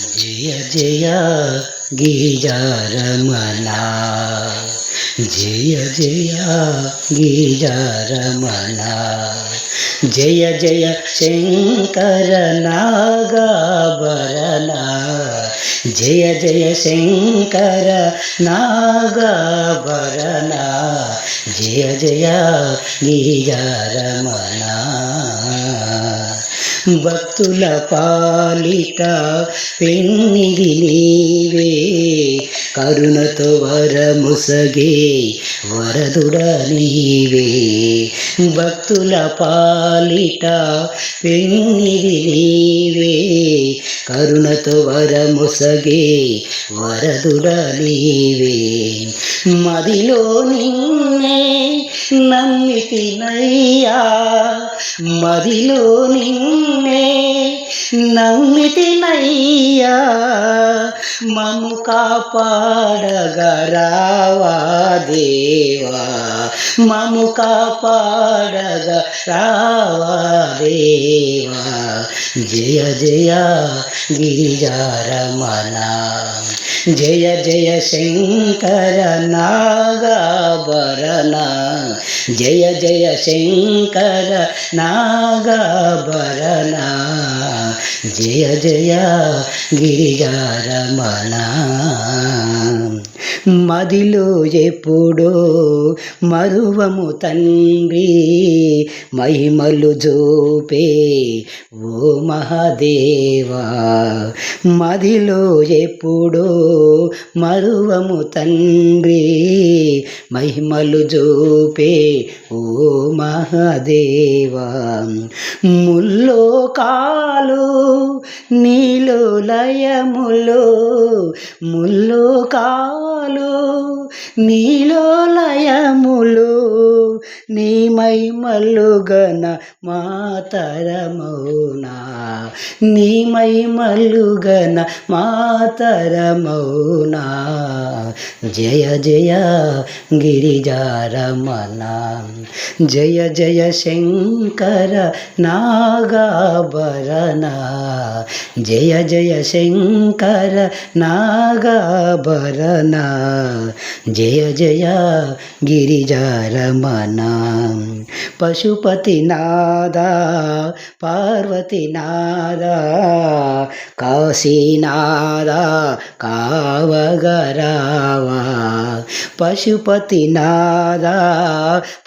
జయ జయ గిరిజారమణ, జయ జయ గిరిజారమణ, జయ జయ శంకర నాగాభరణ, జయ జయ శంకర నాగాభరణ, జయ జయ గిరిజారమణ. భక్తుల పాలిట పెన్నిది నీవే, కరుణతో వరముసగే వరదుడ నీవే. భక్తుల పాలిట పెన్నిది నీవే, కరుణతో వరముసగే వరదుడ నీవే. మదిలో నిన్నే నమ్మితినయ్యా, మదిలో నిన్నే నమ్మితినయ్యా, మము కాపాడగరావా దేవా, మము కాపాడగరావా దేవా. జయ జయ గిరిజారమణ, జయ జయ శంకర నాగాభరణ, జయ జయ శంకర నాగాభరణ, జయ జయ గిరిజారమణ. మదిలో ఎప్పుడో మరువము తండ్రి, మహిమలు జోపే ఓ మహాదేవా. మదిలో ఎప్పుడో మరువము తండ్రి, మహిమలు జోపే ఓ మహాదేవా. ముల్లో కాలు నీలో లయములో, ముల్లో కాలు నీలో లయములు, నీ మహిమలుగన మాతరమౌనా, నీ మహిమలుగన మాతరమౌనా. జయ జయ గిరిజారమణ, జయ జయ శంకర నాగాభరణ, జయ జయ శంకర నాగాభరణ, జయ జయ గిరిజారమణ. పశుపతి నాదా పార్వతి నాదా, కాశీనాదా కావగరావా. పశుపతి నాదా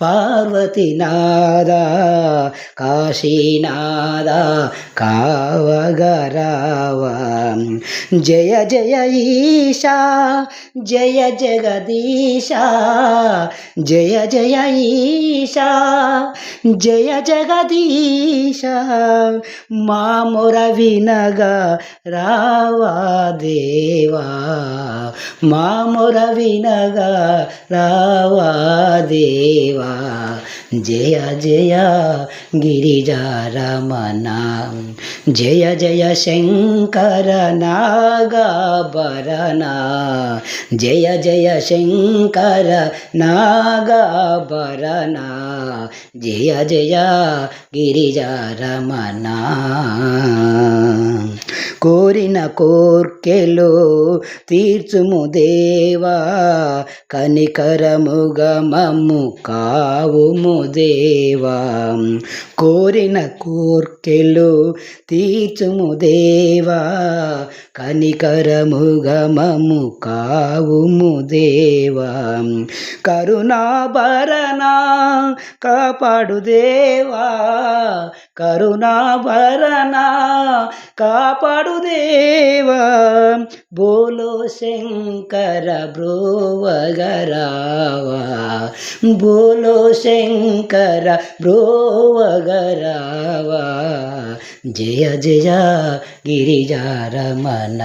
పార్వతి నాదా, కాశీనాదా కావగరావా. జయ జయ ఈశా జయ జగదీశా, జయ జయ ఈశా జయ జగదీశా. మా మొర వినగా రావా దేవా, మా మొర వినగా రావా దేవా. జయ జయ గిరిజారమణ, జయ జయ శంకర నాగాభరణ, జయ జయ శంకర నాగాభరణ, జయ జయ గిరిజారమణ. కోరిన కోర్కెలో తీర్చుము దేవా, కనికరముగా మమ్ము కావుము దేవా. కోరిన కోర్కెలో తీర్చుము దేవా, కనికరముగా మమ్ము కావుము దేవా. కరుణాభరణ కాపాడు దేవా, కరుణాభరణ కాపాడు దేవా. బోలో శంకర బ్రోవగరావా, బోలో శంకర బ్రోవగరావా. జయ జయ గిరిజారమణ,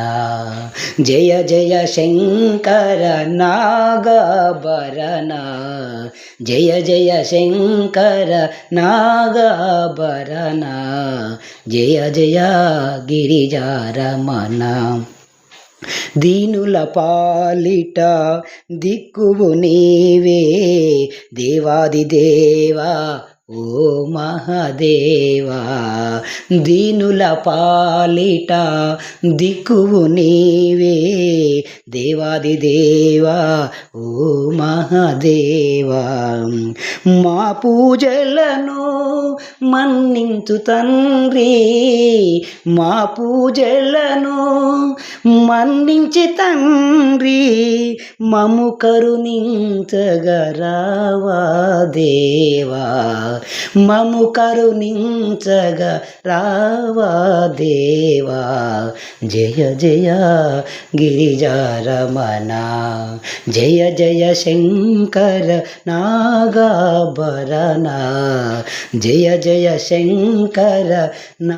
జయ జయ శంకర నాగాభరణ, జయ జయ శంకర నాగాభరణ, జయ జయ గిరిజారమణ. దీనుల పాలిట దిక్కువు నీవే, దేవాది దేవా ఓ మహాదేవా దీనుల పాలిట దిక్కువు నీవే దేవాది దేవా ఓ మహాదేవా మా పూజలను మన్నించు తండ్రి మా పూజలను మన్నించి తండ్రి మము కరుణించగరావా దేవా మము కరుణించగా రావా దేవా జయ జయ గిరిజారమణ జయ జయ శంకర నాగాభరణ జయ జయ శంకర